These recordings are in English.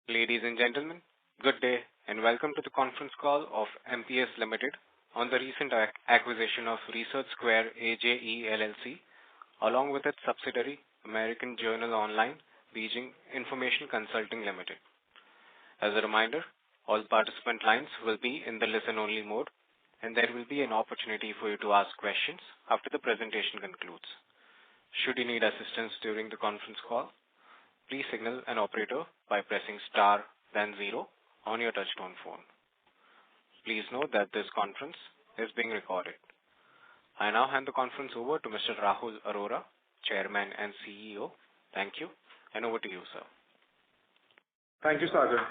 Ladies and gentlemen, good day and welcome to the conference call of MPS Ltd on the recent acquisition of Research Square AJE LLC, along with its subsidiary, American Journal Online, Beijing Information Consulting Ltd. As a reminder, all participant lines will be in the listen-only mode, and there will be an opportunity for you to ask questions after the presentation concludes. Should you need assistance during the conference call, please signal an operator by pressing star then 0 on your touchtone phone. Please note that this conference is being recorded. I now hand the conference over to Mr. Rahul Arora, Chairman and CEO. Thank you, and over to you, sir. Thank you, Sagar.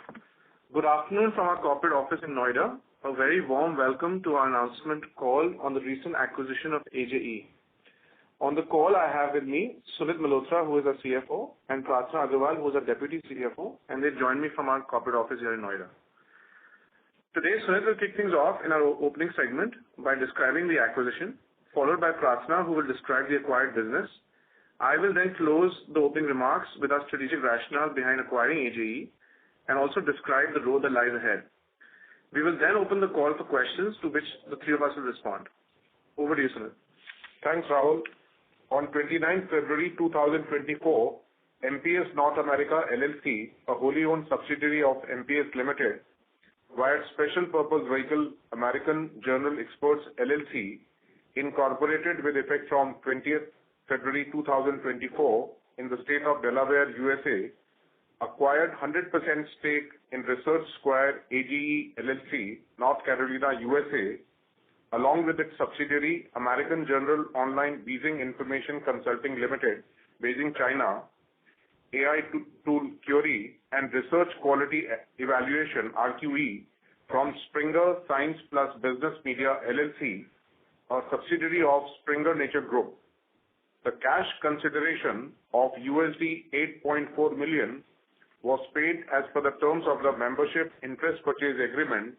Good afternoon from our corporate office in Noida. A very warm welcome to our announcement call on the recent acquisition of AJE. On the call, I have with me Sunit Malhotra, who is our CFO, and Pratna Agarwal, who is our Deputy CFO, and they join me from our corporate office here in Noida. Today, Sunit will kick things off in our opening segment by describing the acquisition, followed by Pratna, who will describe the acquired business. I will then close the opening remarks with our strategic rationale behind acquiring AJE and also describe the road that lies ahead. We will then open the call for questions to which the three of us will respond. Over to you, Sunit. Thanks, Rahul. On 29 February 2024, MPS North America LLC, a wholly owned subsidiary of MPS Ltd, via Special Purpose Vehicle American Journal Experts LLC, incorporated with effect from 20th February 2024 in the state of Delaware, USA, acquired 100% stake in Research Square AJE LLC, North Carolina, USA, along with its subsidiary, American Journal Online Beijing Information Consulting Ltd, Beijing, China, AI tool Curie, and Research Quality Evaluation, RQE, from Springer Science Plus Business Media LLC, a subsidiary of Springer Nature Group. The cash consideration of $8.4 million was paid as per the terms of the membership interest purchase agreement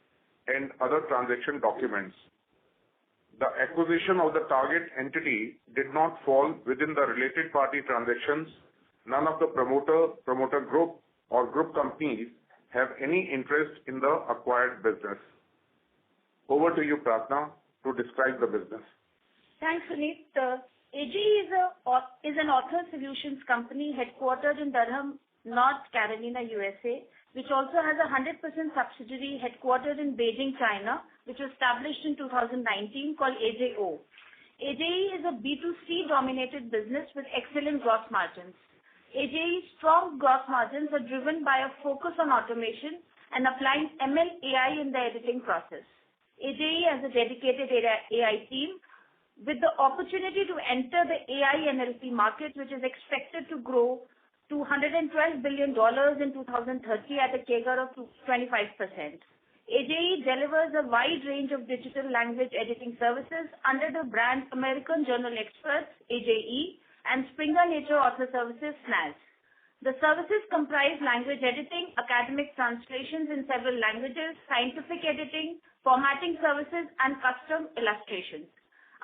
and other transaction documents. The acquisition of the target entity did not fall within the related party transactions. None of the promoter group or group companies have any interest in the acquired business. Over to you, Pratna, to describe the business. Thanks, Sunit. AJE is an author solutions company headquartered in Durham, North Carolina, USA, which also has a 100% subsidiary headquartered in Beijing, China, which was established in 2019 called AJO. AJE is a B2C dominated business with excellent gross margins. AJE's strong gross margins are driven by a focus on automation and applying ML AI in the editing process. AJE has a dedicated AI team with the opportunity to enter the AI NLP market, which is expected to grow to $112 billion in 2030 at a CAGR of 25%. AJE delivers a wide range of digital language editing services under the brand American Journal Experts, AJE, and Springer Nature Author Services, SNAS. The services comprise language editing, academic translations in several languages, scientific editing, formatting services, and custom illustrations.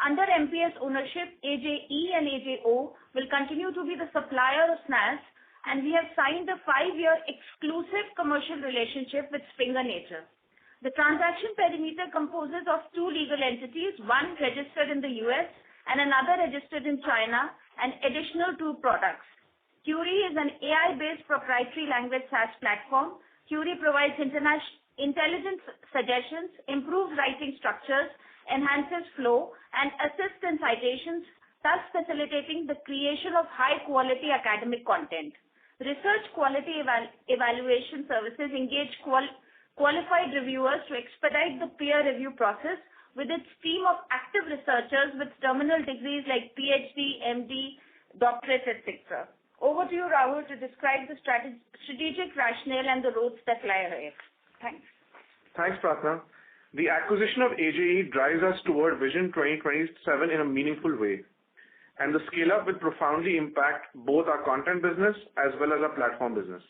Under MPS ownership, AJE and AJO will continue to be the supplier of SNAS, and we have signed a 5-year exclusive commercial relationship with Springer Nature. The transaction perimeter composes of 2 legal entities, one registered in the US and another registered in China, and additional 2 products. Curie is an AI-based proprietary language SaaS platform. Curie provides intelligent suggestions, improves writing structures, enhances flow, and assists in citations, thus facilitating the creation of high-quality academic content. Research quality evaluation services engage qualified reviewers to expedite the peer review process with its team of active researchers with terminal degrees like PhD, MD, doctorate, etc. Over to you, Rahul, to describe the strategic rationale and the roads that lie ahead. Thanks. Thanks, Pratna. The acquisition of AJE drives us toward Vision 2027 in a meaningful way, and the scale-up will profoundly impact both our content business as well as our platform business.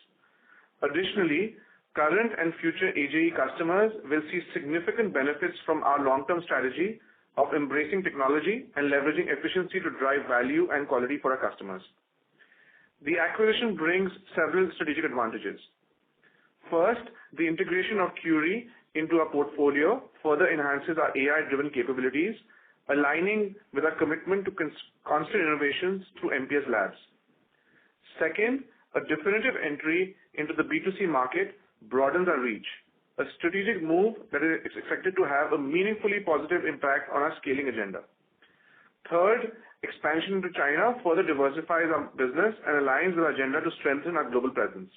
Additionally, current and future AJE customers will see significant benefits from our long-term strategy of embracing technology and leveraging efficiency to drive value and quality for our customers. The acquisition brings several strategic advantages. First, the integration of Curie into our portfolio further enhances our AI-driven capabilities, aligning with our commitment to constant innovations through MPS Labs. Second, a definitive entry into the B2C market broadens our reach, a strategic move that is expected to have a meaningfully positive impact on our scaling agenda. Third, expansion into China further diversifies our business and aligns with our agenda to strengthen our global presence.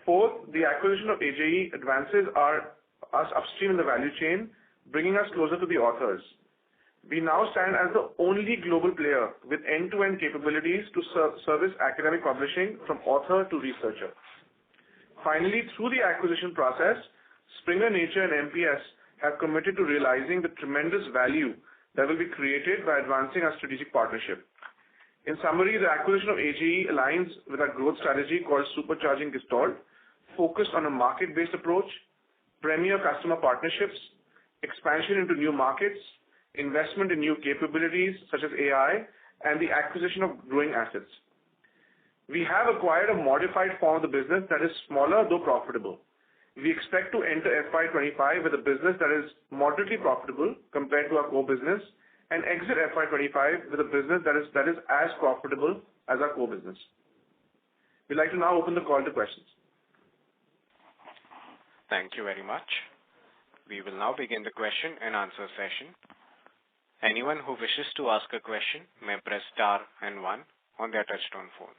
Fourth, the acquisition of AJE advances us upstream in the value chain, bringing us closer to the authors. We now stand as the only global player with end-to-end capabilities to service academic publishing from author to researcher. Finally, through the acquisition process, Springer Nature and MPS have committed to realizing the tremendous value that will be created by advancing our strategic partnership. In summary, the acquisition of AJE aligns with our growth strategy called Supercharging Gestalt, focused on a market-based approach, premier customer partnerships, expansion into new markets, investment in new capabilities such as AI, and the acquisition of growing assets. We have acquired a modified form of the business that is smaller though profitable. We expect to enter FY25 with a business that is moderately profitable compared to our core business and exit FY25 with a business that is as profitable as our core business. We'd like to now open the call to questions. Thank you very much. We will now begin the question and answer session. Anyone who wishes to ask a question may press star and 1 on their touchtone phone.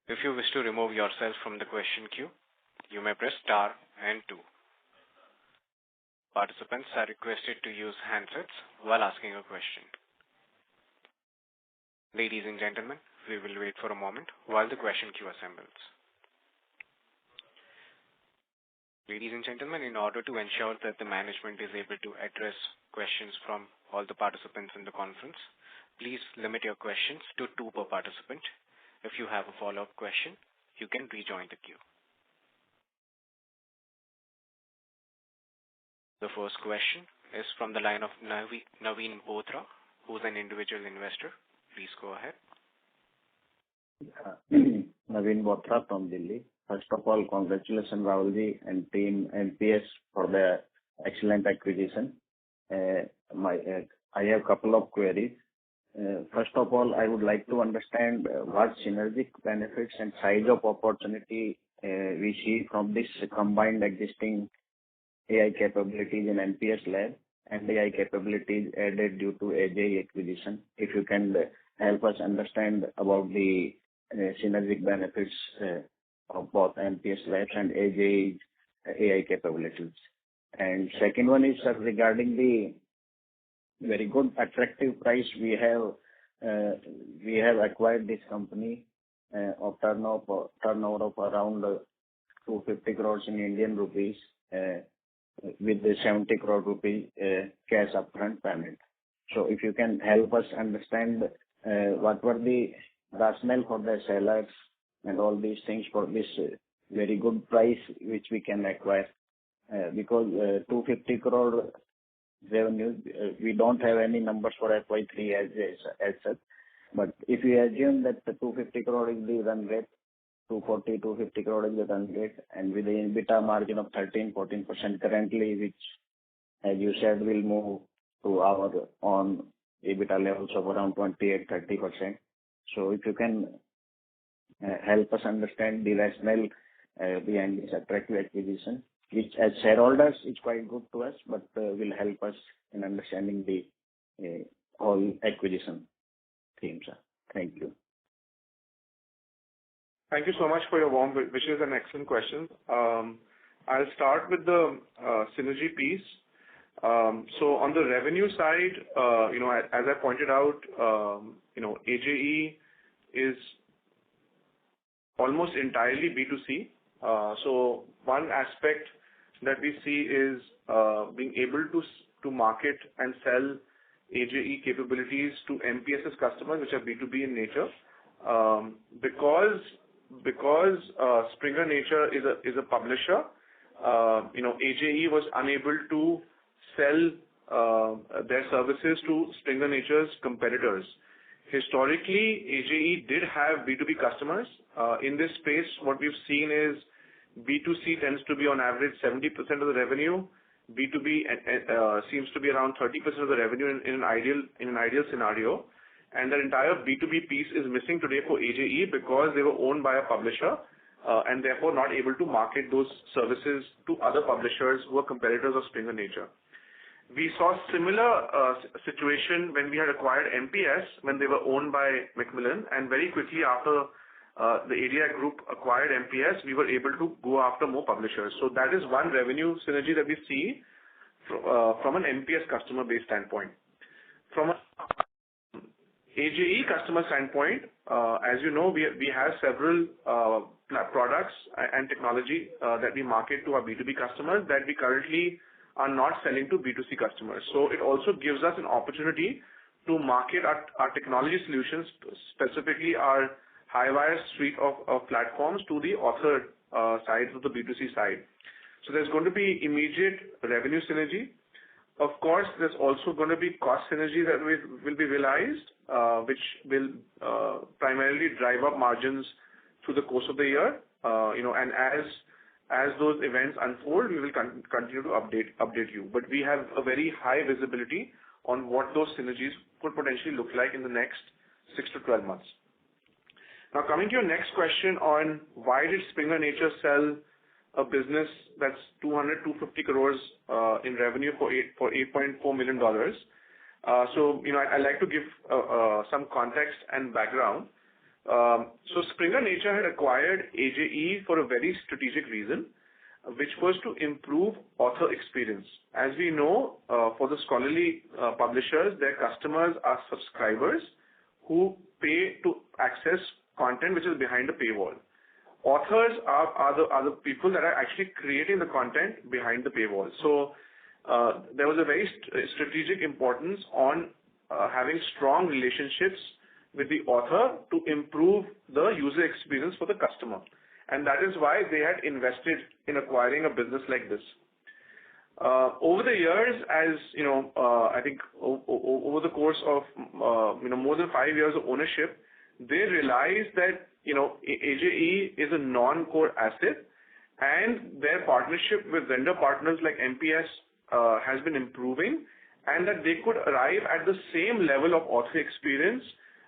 If you wish to remove yourself from the question queue, you may press star and 2. Participants are requested to use handsets while asking a question. Ladies and gentlemen, we will wait for a moment while the question queue assembles. Ladies and gentlemen, in order to ensure that the management is able to address questions from all the participants in the conference, please limit your questions to 2 per participant. If you have a follow-up question, you can rejoin the queue. The first question is from the line of Naveen Bothra, who's an individual investor. Please go ahead. Naveen Bothra from Delhi. First of all, congratulations, Rahulji and team MPS for the excellent acquisition. I have a couple of queries. First of all, I would like to understand what synergic benefits and size of opportunity we see from this combined existing AI capabilities in MPS Lab and AI capabilities added due to AJE acquisition. If you can help us understand about the synergic benefits of both MPS Labs and AJE AI capabilities. And second one is regarding the very good attractive price we have acquired this company of turnover of around 250 crores in Indian rupees with the 70 crore rupee cash upfront payment. So if you can help us understand what were the rationale for the sellers and all these things for this very good price which we can acquire, because 250 crore revenue, we don't have any numbers for FY3 as such, but if we assume that the 250 crore is the run rate, 250 crore is the run rate, and with the EBITDA margin of 13-14% currently, which as you said will move to our own EBITDA levels of around 28-30%. So if you can help us understand the rationale behind this attractive acquisition, which as shareholders is quite good to us, but will help us in understanding the whole acquisition theme, sir. Thank you. Thank you so much for your warm wishes and excellent questions. I'll start with the synergy piece. So on the revenue side, as I pointed out, AJE is almost entirely B2C. So one aspect that we see is being able to market and sell AJE capabilities to MPS's customers, which are B2B in nature. Because Springer Nature is a publisher, AJE was unable to sell their services to Springer Nature's competitors. Historically, AJE did have B2B customers. In this space, what we've seen is B2C tends to be on average 70% of the revenue. B2B seems to be around 30% of the revenue in an ideal scenario. And the entire B2B piece is missing today for AJE because they were owned by a publisher and therefore not able to market those services to other publishers who are competitors of Springer Nature. We saw similar situation when we had acquired MPS when they were owned by Macmillan, and very quickly after the ADI group acquired MPS, we were able to go after more publishers. So that is one revenue synergy that we see from an MPS customer base standpoint. From an AJE customer standpoint, as you know, we have several products and technology that we market to our B2B customers that we currently are not selling to B2C customers. So it also gives us an opportunity to market our technology solutions, specifically our Highwire suite of platforms, to the author side of the B2C side. So there's going to be immediate revenue synergy. Of course, there's also going to be cost synergy that will be realized, which will primarily drive up margins through the course of the year. And as those events unfold, we will continue to update you. But we have a very high visibility on what those synergies could potentially look like in the next 6 to 12 months. Now, coming to your next question on why did Springer Nature sell a business that's 250 crores in revenue for $8.4 million. So, I'd like to give some context and background. So Springer Nature had acquired AJE for a very strategic reason, which was to improve author experience. As we know, for the scholarly publishers, their customers are subscribers who pay to access content which is behind a paywall. Authors are the people that are actually creating the content behind the paywall. So there was a very strategic importance on having strong relationships with the author to improve the user experience for the customer. And that is why they had invested in acquiring a business like this. Over the years, as you know, I think over the course of more than 5 years of ownership, they realized that AJE is a non-core asset, and their partnership with vendor partners like MPS has been improving, and that they could arrive at the same level of author experience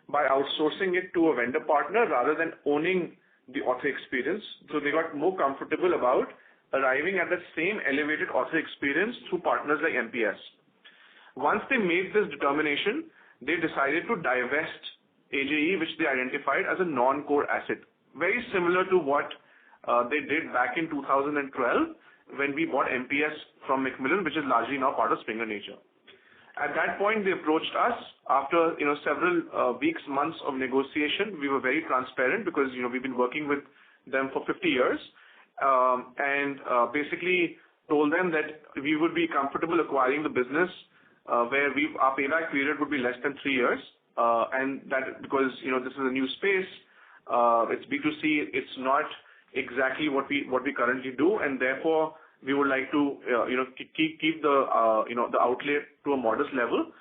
by outsourcing it to a vendor partner rather than owning the author experience. So they got more comfortable about arriving at the same elevated author experience through partners like MPS. Once they made this determination, they decided to divest AJE, which they identified as a non-core asset. Very similar to what they did back in 2012 when we bought MPS from Macmillan, which is largely now part of Springer Nature. At that point, they approached us after several weeks, months of negotiation. We were very transparent because we've been working with them for 50 years, and basically told them that we would be comfortable acquiring the business where our payback period would be less than 3 years, and that because this is a new space, it's B2C, it's not exactly what we currently do, and therefore we would like to keep the the outlay to a modest level,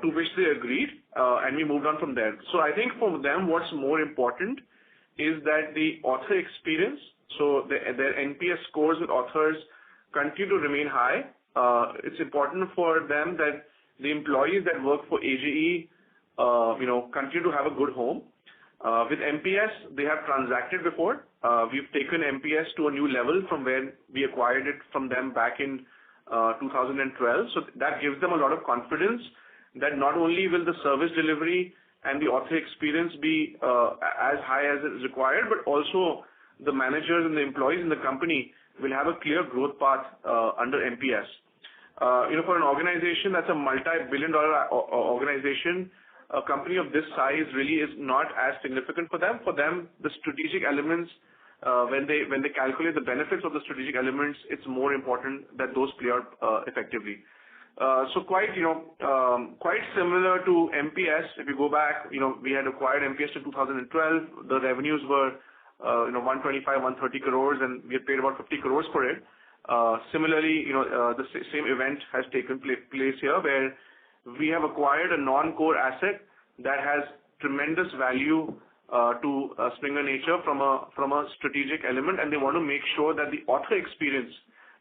to which they agreed, and we moved on from there. So I think for them, what's more important is that the author experience, so their NPS scores with authors continue to remain high. It's important for them that the employees that work for AJE continue to have a good home. With MPS, they have transacted before. We've taken MPS to a new level from where we acquired it from them back in 2012. So that gives them a lot of confidence that not only will the service delivery and the author experience be as high as it is required, but also the managers and the employees in the company will have a clear growth path under MPS. For an organization that's a multi-billion-dollar organization, a company of this size really is not as significant for them. For them, the strategic elements, when they calculate the benefits of the strategic elements, it's more important that those play out effectively. So quite similar to MPS. If you go back, we had acquired MPS in 2012. The revenues were 125, 130 crores, and we had paid about 50 crores for it. Similarly, the same event has taken place here, where we have acquired a non-core asset that has tremendous value Springer Nature from a strategic element, and they want to make sure that the author experience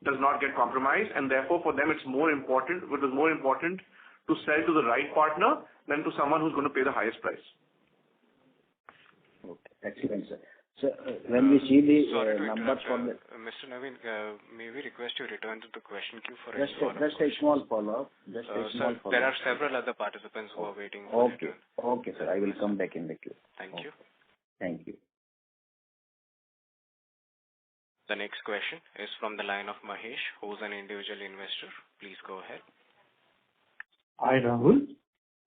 does not get compromised, and therefore for them it was more important to sell to the right partner than to someone who's going to pay the highest price. Okay, excellent, sir. So when we see the numbers from the... Mr. Naveen, may we request you return to the question queue for just a small follow-up. Sir, there are several other participants who are waiting for return. Okay, sir. I will come back in the queue. Thank you. Thank you. The next question is from the line of Mahesh, who's an individual investor. Please go ahead. Hi, Rahul.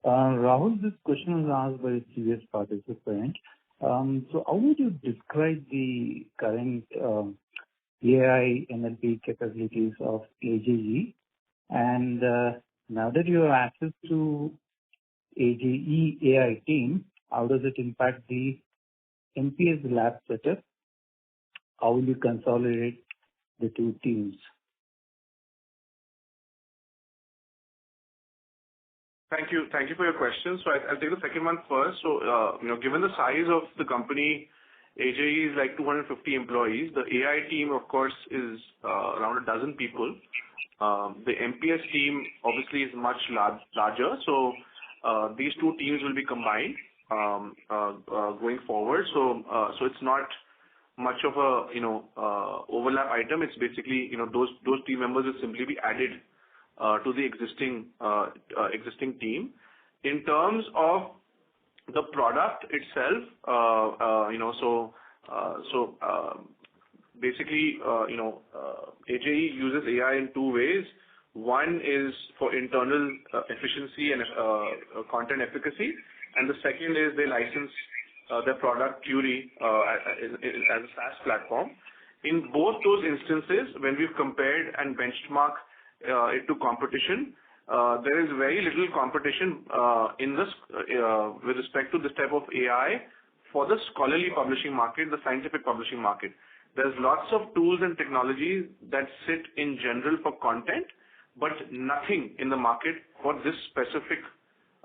Rahul, this question was asked by a previous participant. So how would you describe the current AI NLP capabilities of AJE? And now that you have access to AJE AI team, how does it impact the MPS lab setup? How will you consolidate the two teams? Thank you for your question. So I'll take the second one first. So, given the size of the company, AJE is like 250 employees. The AI team, of course, is around a dozen people. The MPS team obviously is much larger. So these two teams will be combined going forward. So it's not much of a overlap item. It's basically those team members will simply be added to the existing team. In terms of the product itself, basically, AJE uses AI in two ways. One is for internal efficiency and content efficacy, and the second is they license their product Curie as a SaaS platform. In both those instances, when we've compared and benchmarked it to competition, there is very little competition in this with respect to this type of AI for the scholarly publishing market, the scientific publishing market. There's lots of tools and technologies that sit in general for content, but nothing in the market for this specific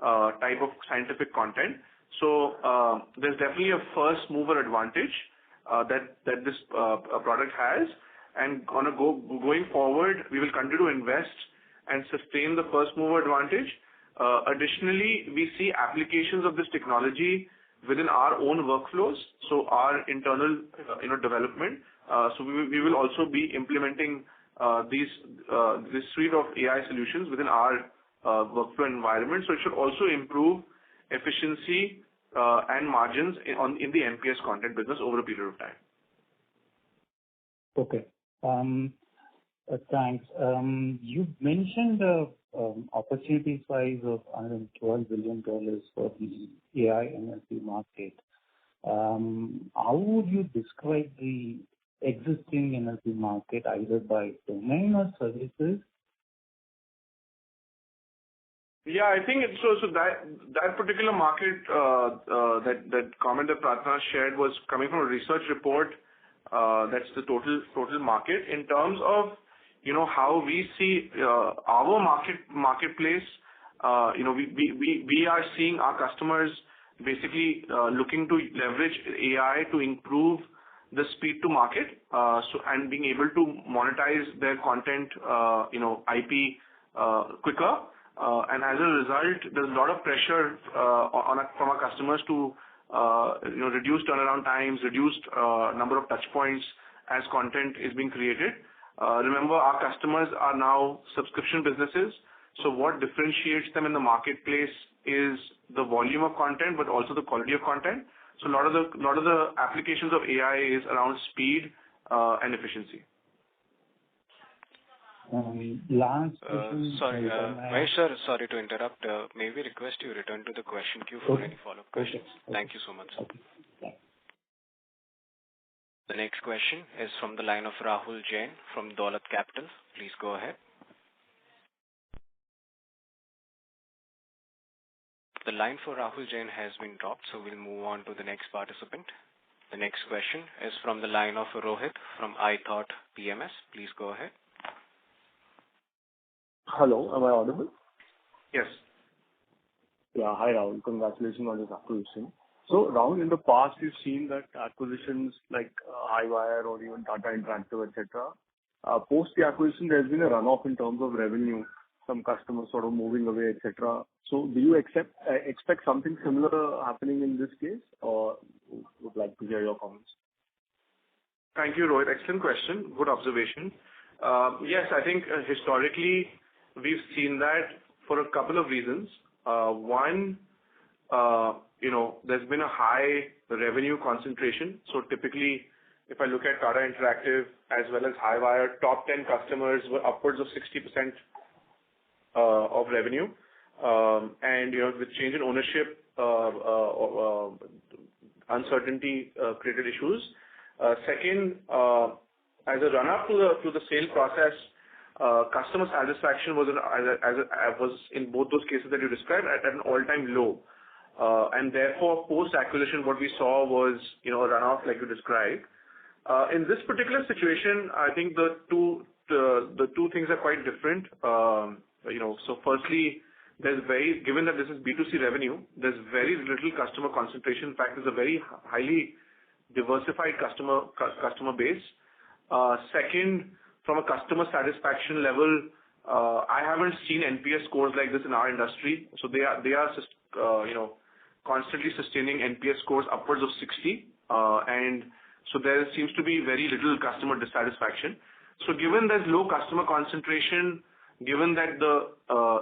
type of scientific content. So there's definitely a first mover advantage that this product has. And going forward, we will continue to invest and sustain the first mover advantage. Additionally, we see applications of this technology within our own workflows, so our internal development. So we will also be implementing this suite of AI solutions within our workflow environment. So it should also improve efficiency and margins in the MPS content business over a period of time. Okay. Thanks. You mentioned the opportunity size of $112 billion for the AI NLP market. How would you describe the existing NLP market, either by domain or services? Yeah, I think so that particular market, that comment that Pratna shared was coming from a research report. That's the total market. In terms of how we see our marketplace, we are seeing our customers basically looking to leverage AI to improve the speed to market, and being able to monetize their content, IP quicker. And as a result, there's a lot of pressure from our customers to reduce turnaround times, reduced number of touch points as content is being created. Remember, our customers are now subscription businesses. So what differentiates them in the marketplace is the volume of content, but also the quality of content. So a lot of the applications of AI is around speed and efficiency. Last question. Sorry, Mahesh sir, sorry to interrupt. May we request you return to the question queue for any follow-up questions? Okay. Thank you so much, sir. Okay. The next question is from the line of Rahul Jain from Dolat Capital. Please go ahead. The line for Rahul Jain has been dropped, so we'll move on to the next participant. The next question is from the line of Rohit from iThought PMS. Please go ahead. Hello, am I audible? Yes. Yeah, hi Rahul. Congratulations on this acquisition. So, Rahul, in the past, we've seen that acquisitions like Highwire or even Tata Interactive, etc., post the acquisition, there's been a runoff in terms of revenue, some customers sort of moving away, etc. So, do you expect something similar happening in this case, or would like to hear your comments? Thank you, Rohit. Excellent question. Good observation. Yes, I think historically we've seen that for a couple of reasons. One, there's been a high revenue concentration. So typically, if I look at Tata Interactive as well as Highwire, top 10 customers were upwards of 60% of revenue. And with change in ownership, uncertainty created issues. Second, as a run-up to the sale process, customer satisfaction was in both those cases that you described at an all-time low. And therefore, post-acquisition, what we saw was a runoff like you described. In this particular situation, I think the two things are quite different. So firstly, given that this is B2C revenue, there's very little customer concentration. In fact, it's a very highly diversified customer base. Second, from a customer satisfaction level, I haven't seen NPS scores like this in our industry. So they are constantly sustaining NPS scores upwards of 60, and so there seems to be very little customer dissatisfaction. So given there's low customer concentration, given that the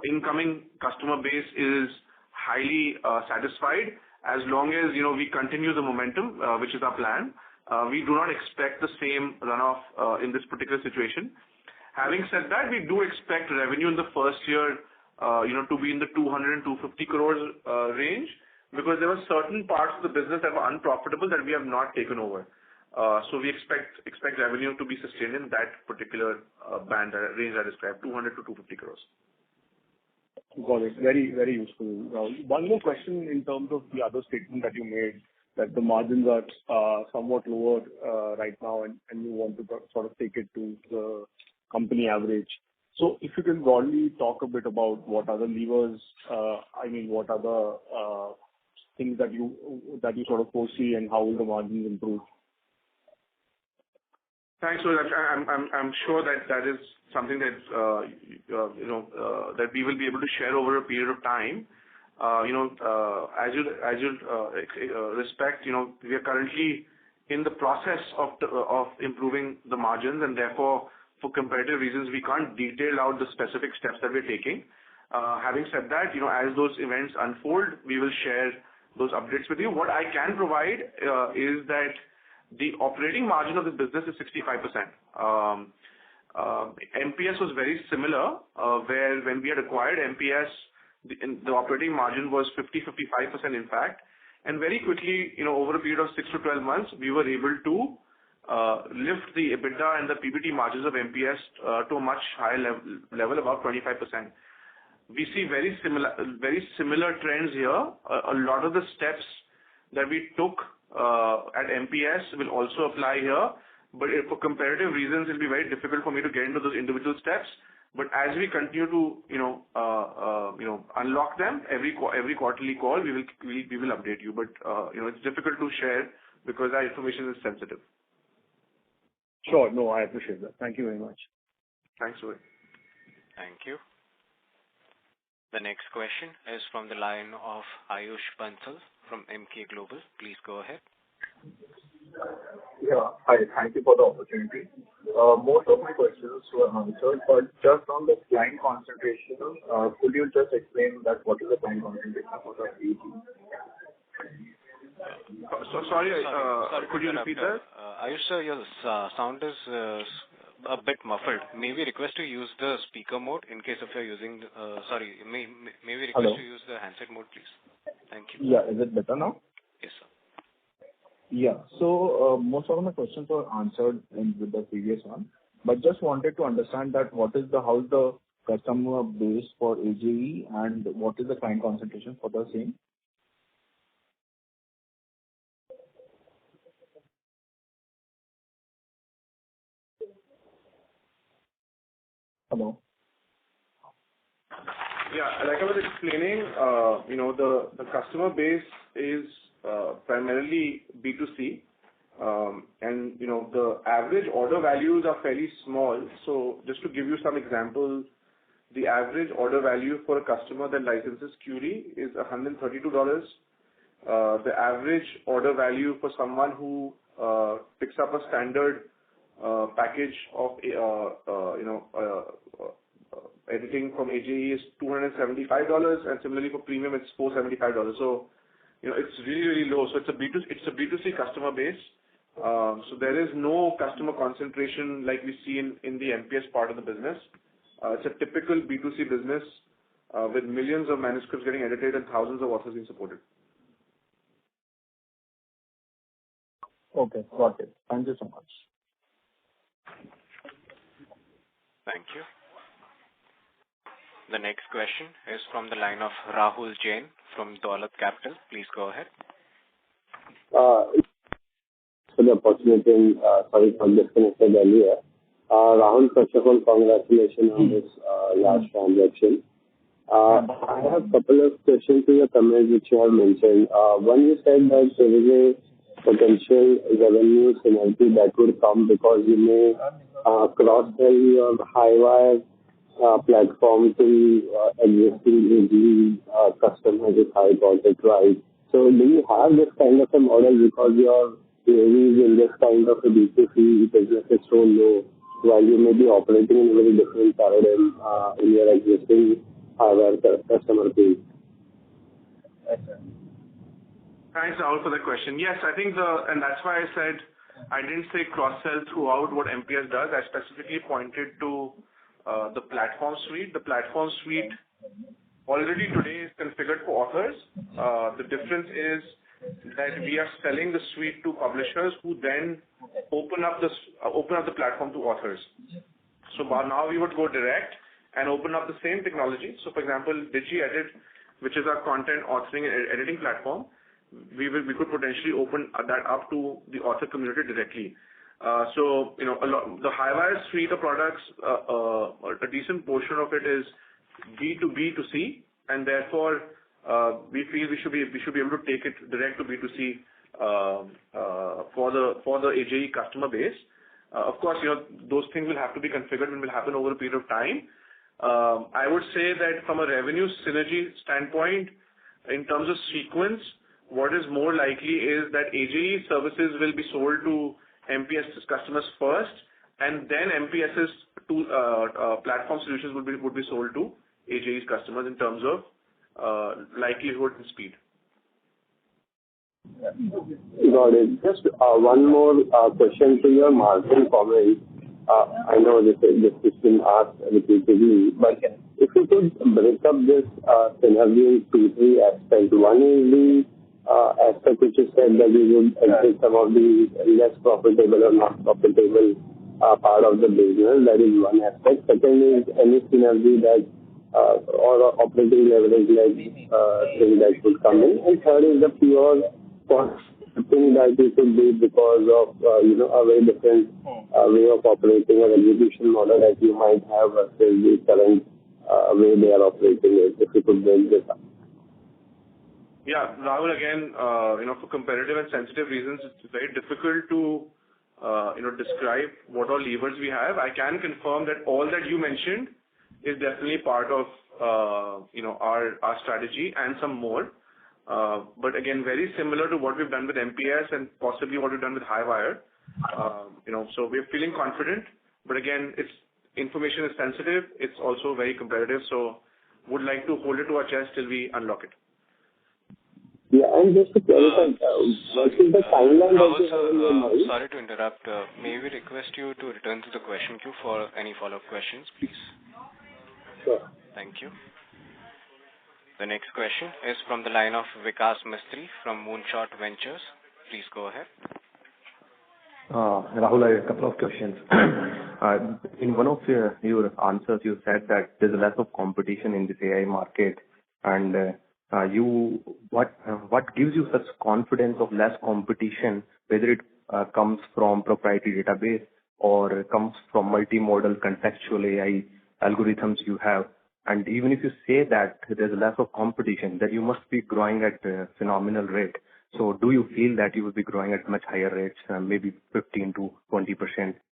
incoming customer base is highly satisfied, as long as we continue the momentum, which is our plan, we do not expect the same runoff in this particular situation. Having said that, we do expect revenue in the first year, to be in the 200 and 250 crores range, because there were certain parts of the business that were unprofitable that we have not taken over. So we expect revenue to be sustained in that particular band range I described, 200 to 250 crores. Got it. Very, very useful, Rahul. One more question in terms of the other statement that you made, that the margins are somewhat lower right now, and you want to sort of take it to the company average. So if you can broadly talk a bit about what other levers, what other things that you sort of foresee, and how will the margins improve? Thanks, Rohit. I'm sure that is something that that we will be able to share over a period of time. As you respect, we are currently in the process of improving the margins, and therefore, for comparative reasons, we can't detail out the specific steps that we're taking. Having said that, as those events unfold, we will share those updates with you. What I can provide is that the operating margin of the business is 65%. MPS was very similar, where when we had acquired MPS, the operating margin was 50-55% in fact, and very quickly, over a period of 6 to 12 months, we were able to lift the EBITDA and the PBT margins of MPS to a much higher level, about 25%. We see very similar trends here. A lot of the steps that we took at MPS will also apply here, but for comparative reasons, it'll be very difficult for me to get into those individual steps. But as we continue to, unlock them every quarterly call, we will update you. But it's difficult to share because our information is sensitive. Sure. No, I appreciate that. Thank you very much. Thanks, Rohit. Thank you. The next question is from the line of Ayush Bansal from Emkay Global. Please go ahead. Yeah. Hi. Thank you for the opportunity. Most of my questions were answered, but just on the client concentration, could you just explain that what is the client concentration for the AJE? Sorry, could you repeat that? Ayush sir, your sound is a bit muffled. May we request to use the speaker mode in case if you're using, may we request Hello? to use the handset mode, please? Thank you. Yeah. Is it better now? Yes, sir. Yeah. So most of my questions were answered with the previous one, but just wanted to understand that how's the customer base for AJE and what is the client concentration for the same? Hello? Yeah, like I was explaining, the customer base is primarily B2C. And the average order values are fairly small. So just to give you some examples, the average order value for a customer that licenses Curie is $132. The average order value for someone who picks up a standard package of editing from AJE is $275, and similarly for premium it's $475. So it's really low. So it's a B2C customer base. So there is no customer concentration like we see in the MPS part of the business. It's a typical B2C business with millions of manuscripts getting edited and thousands of authors being supported. Okay, got it. Thank you so much. Thank you. The next question is from the line of Rahul Jain from Dolat Capital. Please go ahead. For the opportunity, and sorry for disconnected earlier. Rahul, first of all, congratulations on this large transaction. I have a couple of questions to your comments which you have mentioned. One, you said that there is a potential revenue synergy that would come because you may cross-sell your Highwire platform to existing AJE customers, if I got it right. So do you have this kind of a model because your queries in this kind of a B2C business is so low, while you may be operating in a very different paradigm in your existing Highwire customer base? Thanks, Rahul, for the question. Yes, I think and that's why I said I didn't say cross-sell throughout what MPS does. I specifically pointed to the platform suite. The platform suite already today is configured for authors. The difference is that we are selling the suite to publishers who then open up the platform to authors. So now we would go direct and open up the same technology. So for example, DigiEdit, which is our content authoring and editing platform, we could potentially open that up to the author community directly. So the Highwire suite of products, a decent portion of it is B2B2C, and therefore we feel we should be able to take it direct to B2C for the AJE customer base. Of course, those things will have to be configured and will happen over a period of time. I would say that from a revenue synergy standpoint, in terms of sequence, what is more likely is that AJE services will be sold to MPS customers first, and then MPS's platform solutions would be sold to AJE's customers in terms of likelihood and speed. Got it. Just one more question to your margin comment. I know this has been asked repeatedly, but if you could break up this synergy into three aspects. One is the aspect which you said that we would exit some of the less profitable or not profitable part of the business. That is one aspect. Second is any synergy that or operating leverage like thing that would come in. And third is the pure cost thing that you could do because of a very different way of operating or execution model that you might have versus the current way they are operating it. If you could break this up. Yeah, Rahul, again, for competitive and sensitive reasons, it's very difficult to, describe what all levers we have. I can confirm that all that you mentioned is definitely part of, our strategy and some more. But again, very similar to what we've done with MPS and possibly what we've done with Highwire. So we're feeling confident, but again, information is sensitive. It's also very competitive. So would like to hold it to our chest till we unlock it. Yeah, and just to clarify, what is the timeline that you have in your mind? Sorry to interrupt. May we request you to return to the question queue for any follow-up questions, please? Sure. Thank you. The next question is from the line of Vikas Mistry from Moonshot Ventures. Please go ahead. Rahul, I have a couple of questions. In one of your answers, you said that there's less of competition in this AI market, and what gives you such confidence of less competition, whether it comes from proprietary database or comes from multimodal contextual AI algorithms you have? And even if you say that there's less of competition, then you must be growing at a phenomenal rate. So do you feel that you will be growing at much higher rates, maybe 15 to 20%